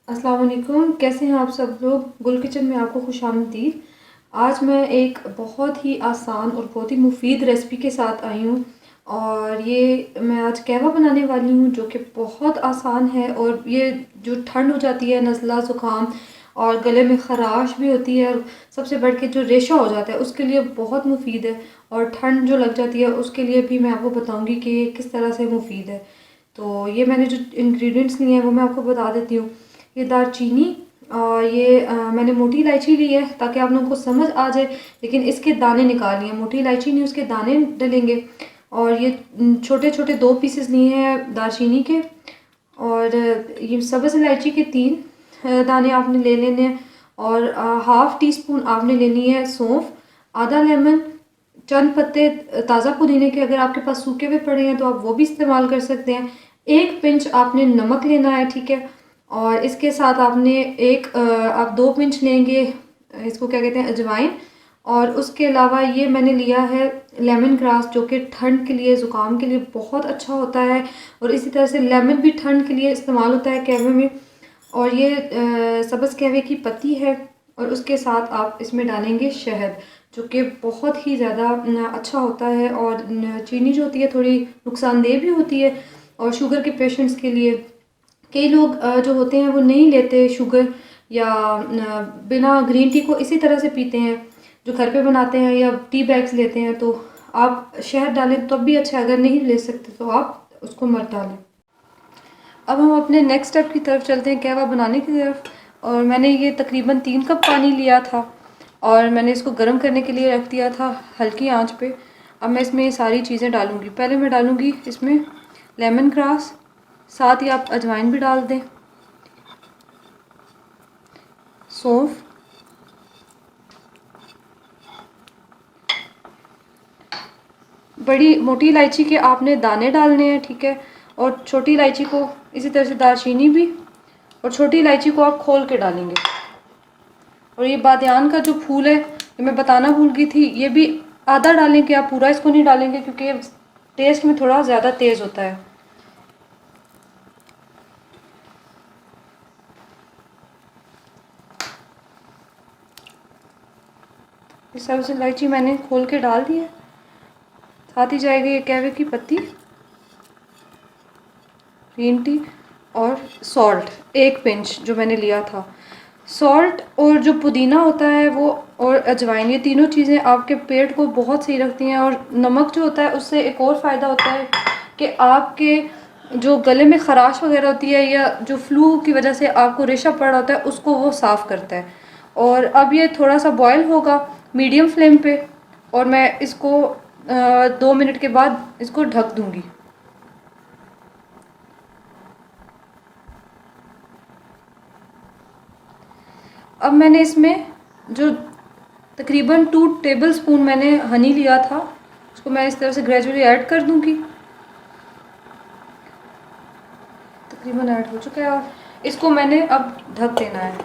अस्सलाम वालेकुम, कैसे हैं आप सब लोग। गुल किचन में आपको खुशामदीद। आज मैं एक बहुत ही आसान और बहुत ही मुफीद रेसिपी के साथ आई हूँ और ये मैं आज कहवा बनाने वाली हूँ जो कि बहुत आसान है। और ये जो ठंड हो जाती है, नज़ला ज़ुकाम और गले में ख़राश भी होती है और सबसे बढ़ के जो रेशा हो जाता है उसके लिए बहुत मुफीद है। और ठंड जो लग जाती है उसके लिए भी मैं आपको बताऊँगी कि ये किस तरह से मुफीद है। तो ये मैंने जो इंग्रेडिएंट्स लिए हैं वो मैं आपको बता देती हूँ। ये दालचीनी और ये मैंने मोटी इलायची ली है ताकि आप लोगों को समझ आ जाए, लेकिन इसके दाने निकाल लिए। मोटी इलायची नहीं, उसके दाने डलेंगे। और ये छोटे छोटे 2 पीसेस लिए हैं दालचीनी के। और ये सब्ज़ इलायची के 3 दाने आपने ले लेने हैं। और हाफ़ टी स्पून आपने लेनी है सौंफ, आधा लेमन, चंद पत्ते ताज़ा पुदीने के, अगर आपके पास सूखे हुए पड़े हैं तो आप वो भी इस्तेमाल कर सकते हैं। 1 पिंच आपने नमक लेना है, ठीक है। और इसके साथ आपने आप 2 पिंच लेंगे, इसको क्या कहते हैं, अजवाइन। और उसके अलावा ये मैंने लिया है लेमन ग्रास जो कि ठंड के लिए, ज़ुकाम के लिए बहुत अच्छा होता है। और इसी तरह से लेमन भी ठंड के लिए इस्तेमाल होता है कहवे में। और ये सब्ज़ कहवे की पत्ती है। और उसके साथ आप इसमें डालेंगे शहद जो कि बहुत ही ज़्यादा अच्छा होता है। और चीनी जो होती है थोड़ी नुकसानदेह भी होती है और शुगर के पेशेंट्स के लिए। कई लोग जो होते हैं वो नहीं लेते शुगर, या बिना ग्रीन टी को इसी तरह से पीते हैं जो घर पे बनाते हैं, या टी बैग्स लेते हैं। तो आप शहद डालें तब भी अच्छा है, अगर नहीं ले सकते तो आप उसको मत डालें। अब हम अपने नेक्स्ट स्टेप की तरफ चलते हैं, कहवा बनाने की तरफ। और मैंने ये तकरीबन 3 कप पानी लिया था और मैंने इसको गर्म करने के लिए रख दिया था हल्की आंच पे। अब मैं इसमें ये सारी चीज़ें डालूँगी। पहले मैं डालूँगी इसमें लेमन ग्रास, साथ ही आप अजवाइन भी डाल दें, सौंफ, बड़ी मोटी इलायची के आपने दाने डालने हैं, ठीक है। और छोटी इलायची को इसी तरह से, दालचीनी भी, और छोटी इलायची को आप खोल के डालेंगे। और ये बादियान का जो फूल है, ये मैं बताना भूल गई थी, ये भी आधा डालेंगे, आप पूरा इसको नहीं डालेंगे क्योंकि टेस्ट में थोड़ा ज़्यादा तेज़ होता है। ये सब्ज़ इलायची मैंने खोल के डाल दी है। साथ ही जाएगी ये कहवे की पत्ती, ग्रीन टी और सॉल्ट 1 पिंच जो मैंने लिया था। सॉल्ट और जो पुदीना होता है वो, और अजवाइन, ये तीनों चीज़ें आपके पेट को बहुत सही रखती हैं। और नमक जो होता है उससे एक और फ़ायदा होता है कि आपके जो गले में ख़राश वगैरह होती है, या जो फ्लू की वजह से आपको रेशा पड़ रहा होता है, उसको वो साफ़ करता है। और अब ये थोड़ा सा बॉयल होगा मीडियम फ्लेम पे, और मैं इसको 2 मिनट के बाद इसको ढक दूँगी। अब मैंने इसमें जो तकरीबन 2 टेबल स्पून मैंने हनी लिया था, उसको मैं इस तरह से ग्रेजुअली ऐड कर दूंगी। तकरीबन ऐड हो चुका है और इसको मैंने अब ढक देना है।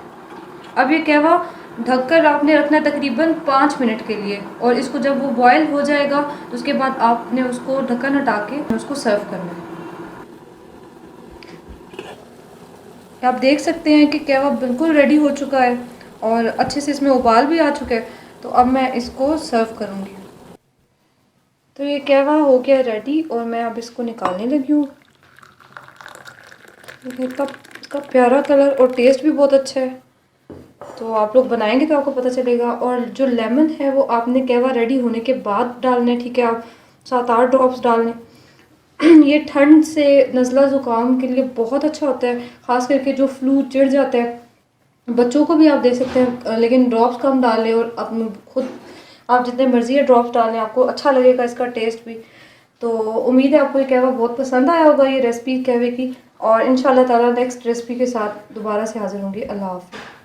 अब ये कहवा ढककर आपने रखना है तकरीबन 5 मिनट के लिए। और इसको जब वो बॉयल हो जाएगा तो उसके बाद आपने उसको ढक्कन हटा के उसको सर्व करना है। आप देख सकते हैं कि कहवा बिल्कुल रेडी हो चुका है और अच्छे से इसमें उबाल भी आ चुका है। तो अब मैं इसको सर्व करूँगी। तो ये कहवा हो गया रेडी और मैं अब इसको निकालने लगी हूँ। इसका प्यारा कलर और टेस्ट भी बहुत अच्छा है। तो आप लोग बनाएंगे तो आपको पता चलेगा। और जो लेमन है वो आपने कहवा रेडी होने के बाद डालना है, ठीक है। आप 7-8 ड्रॉप्स डालने। ये ठंड से, नज़ला ज़ुकाम के लिए बहुत अच्छा होता है, ख़ास करके जो फ्लू चिढ़ जाता है। बच्चों को भी आप दे सकते हैं, लेकिन ड्रॉप्स कम डालें। और अपने खुद आप जितने मर्ज़ी है ड्रॉप्स डालें, आपको अच्छा लगेगा इसका टेस्ट भी। तो उम्मीद है आपको ये कहवा बहुत पसंद आया होगा, ये रेसिपी कहवे की। और इंशाल्लाह ताला नेक्स्ट रेसिपी के साथ दोबारा से हाज़िर होंगी। अल्लाह हाफ़िज़।